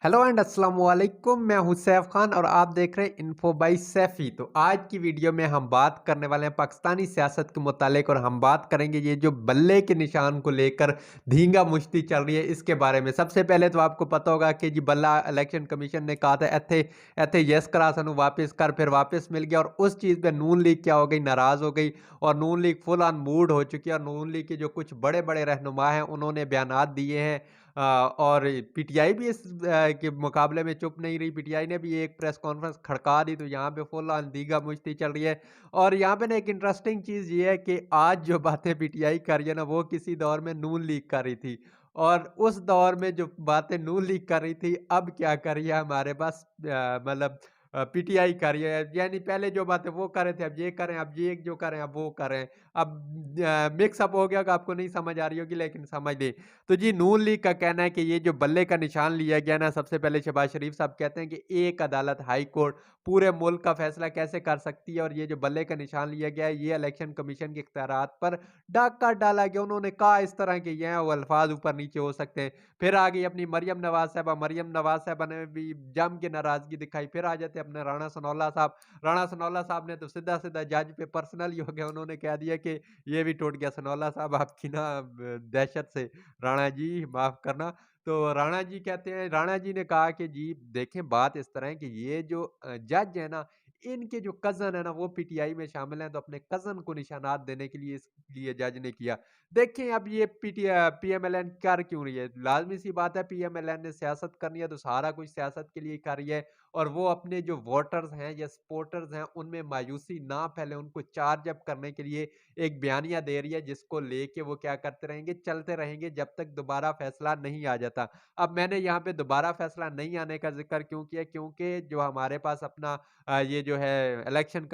Hello and अस्सलाम वालेकुम। मैं हूं सैफ खान और आप देख रहे हैं इन्फो बाय सैफी। तो आज की वीडियो में हम बात करने वाले हैं पाकिस्तानी सियासत के मुतालिक और हम बात करेंगे ये जो बल्ले के निशान को लेकर धींगा मुश्ती चल रही है इसके बारे में। सबसे पहले तो आपको पता होगा कि जी बल्ला इलेक्शन कमीशन ने कहा था एथे एथे यस करा सनू वापस कर, फिर वापस मिल गया और उस चीज़ पे नून लीग क्या हो गई, नाराज़ हो गई और नून लीग फुल ऑन मूड हो चुकी है। और नून लीग के जो कुछ बड़े बड़े रहनुमा हैं उन्होंने बयानात दिए हैं। और पीटीआई भी इस के मुकाबले में चुप नहीं रही। पीटीआई ने भी एक प्रेस कॉन्फ्रेंस खड़का दी, तो यहाँ पे फुल ऑन दीगा मुश्ती चल रही है। और यहाँ पे ना एक इंटरेस्टिंग चीज़ ये है कि आज जो बातें पीटीआई कर रही है ना, वो किसी दौर में नून लीग कर रही थी और उस दौर में जो बातें नून लीग कर रही थी, अब क्या कर रही है हमारे पास मतलब पीटीआई कर रही है। यानी पहले जो बातें वो कर रहे थे, अब ये करें, अब ये जो करें, अब वो करें। अब मिक्सअप हो गया कि आपको नहीं समझ आ रही होगी, लेकिन समझ लें। तो जी नून लीग का कहना है कि ये जो बल्ले का निशान लिया गया ना, सबसे पहले शहबाज शरीफ साहब कहते हैं कि एक अदालत हाई कोर्ट पूरे मुल्क का फैसला कैसे कर सकती है और ये जो बल्ले का निशान लिया गया है ये इलेक्शन कमीशन के इख्तियारात पर डाका डाला गया। उन्होंने कहा इस तरह के ये हैं वो अल्फाज ऊपर नीचे हो सकते हैं। फिर आ गई अपनी मरियम नवाज साहबा ने भी जम के नाराजगी दिखाई। फिर आ जाते अपने राणा सनौला साहब ने तो सीधा सीधा जज पे पर्सनल हो गया। उन्होंने कह दिया कि ये भी टूट गया सनौला साहब आपकी ना दहशत से, राणा जी माफ़ करना। तो राणा जी कहते हैं, राणा जी ने कहा कि जी देखें बात इस तरह है कि ये जो जज है ना, इनके जो कज़न है ना वो पीटीआई में शामिल हैं, तो अपने कज़न को निशानात देने के लिए इसलिए जज ने किया। देखें अब ये पीएमएलएन कर क्यों रही है? लाज़मी सी बात है पीएमएलएन ने सियासत करनी है तो सारा कुछ सियासत के लिए कर रही है और वो अपने जो वोटर्स हैं या सपोर्टर्स हैं उनमें मायूसी ना फैले, उनको चार्ज अप करने के लिए एक बयानिया दे रही है जिसको लेके वो क्या करते रहेंगे, चलते रहेंगे जब तक दोबारा फैसला नहीं आ जाता। अब मैंने यहाँ पे दोबारा फैसला नहीं आने का ज़िक्र क्यों किया? क्योंकि जो हमारे पास अपना ये जो है इलेक्शन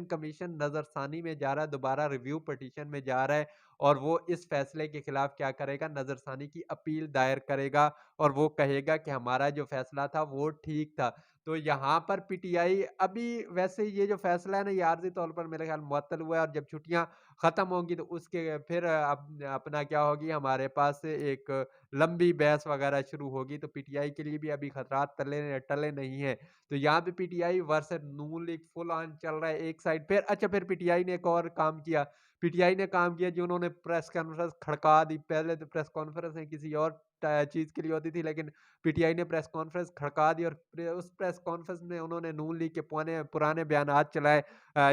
कमीशन नज़रसानी में जा रहा है, दोबारा रिव्यू पिटीशन में जा रहा है और वो इस फैसले के खिलाफ क्या करेगा, नज़रसानी की अपील दायर करेगा और वो कहेगा कि हमारा जो फैसला था वो ठीक था। तो यहाँ पर पीटीआई अभी वैसे ये जो फैसला है ना, ये आर्ज़ी तौर पर मेरे ख़्याल मुअत्तल हुआ है और जब छुट्टियाँ ख़त्म होंगी तो उसके फिर अपना क्या होगी, हमारे पास एक लंबी बहस वग़ैरह शुरू होगी। तो पीटीआई के लिए भी अभी खतरात टले टले नहीं हैं। तो यहाँ पे PTI versus Noon league full on चल रहा है एक साइड। फिर पीटीआई ने एक और काम किया। पीटीआई ने काम किया जो उन्होंने प्रेस कॉन्फ्रेंस खड़का दी। पहले तो प्रेस कॉन्फ्रेंस किसी और चीज़ के लिए होती थी, लेकिन पीटीआई ने प्रेस कॉन्फ्रेंस खड़का दी और उस प्रेस कॉन्फ्रेंस में उन्होंने नून लीग के पुराने बयानात चलाए।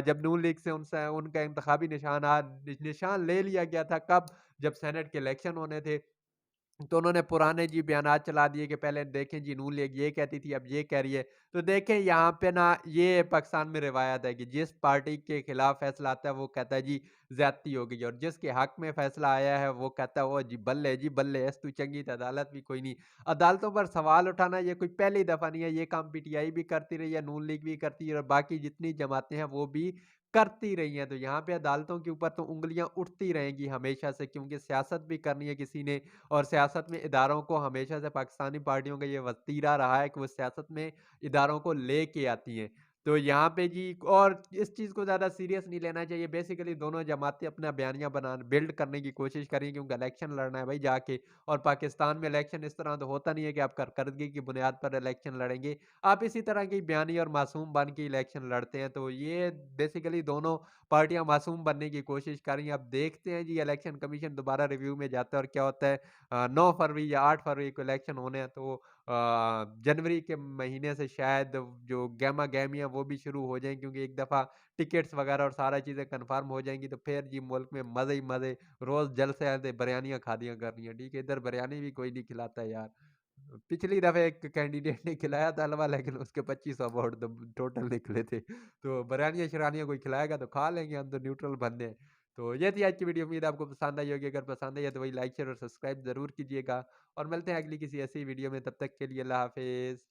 जब नून लीग से उनसे उनका इंतखाबी निशान ले लिया गया था कब? जब सेनेट के इलेक्शन होने थे। तो उन्होंने पुराने जी बयानात चला दिए कि पहले देखें जी नून लीग ये कहती थी, अब ये कह रही है। तो देखें यहाँ पे ना ये पाकिस्तान में रिवायत है कि जिस पार्टी के खिलाफ फैसला आता है वो कहता है जी ज़्यादती हो गई और जिसके हक में फैसला आया है वो कहता है ओ जी बल्ले एस तू चंगी तो अदालत भी कोई नहीं। अदालतों पर सवाल उठाना ये कोई पहली दफ़ा नहीं है, ये काम पीटीआई भी करती रही है, नून लीग भी करती है और बाकी जितनी जमातें हैं वो भी करती रही हैं। तो यहाँ पे अदालतों के ऊपर तो उँगलियाँ उठती रहेंगी हमेशा से, क्योंकि सियासत भी करनी है किसी ने और सियासत में इदारों को हमेशा से पाकिस्तानी पार्टियों का ये वतीरा रहा है कि वो सियासत में इदारों को लेके आती हैं। तो यहाँ पे जी और इस चीज़ को ज़्यादा सीरियस नहीं लेना चाहिए। बेसिकली दोनों जमातें अपना बयानिया बिल्ड करने की कोशिश कर रही हैं, क्योंकि इलेक्शन लड़ना है भाई जाके। और पाकिस्तान में इलेक्शन इस तरह तो होता नहीं है कि आप कारकर्दगी की बुनियाद पर इलेक्शन लड़ेंगे। आप इसी तरह की बयानी और मासूम बन के इलेक्शन लड़ते हैं। तो ये बेसिकली दोनों पार्टियां मासूम बनने की कोशिश कर रही हैं। अब देखते हैं जी इलेक्शन कमीशन दोबारा रिव्यू में जाता है और क्या होता है। 9 फरवरी या 8 फरवरी को इलेक्शन होने हैं, तो जनवरी के महीने से शायद जो गहमा-गहमियाँ वो भी शुरू हो जाएँ, क्योंकि एक दफ़ा टिकट्स वगैरह और सारा चीज़ें कन्फर्म हो जाएँगी तो फिर जी मुल्क में मज़े ही मज़े, रोज़ जल्द से जल्द बिरयानियाँ खादिया करनी है, ठीक है? इधर बिरयानी भी कोई नहीं खिलाता है यार। पिछली दफ़े एक कैंडिडेट ने खिलाया था हलवा, लेकिन उसके 2500 वोट तो टोटल निकले थे। तो बिरयानियाँ-शिरानियाँ कोई खिलाएगा तो खा लेंगे, हम तो न्यूट्रल बंदे हैं। तो ये थी आज की वीडियो, उम्मीद है आपको पसंद आई होगी। अगर पसंद आई है तो वही लाइक, शेयर और सब्सक्राइब ज़रूर कीजिएगा और मिलते हैं अगली किसी ऐसी वीडियो में। तब तक के लिए अल्लाह हाफ़िज़।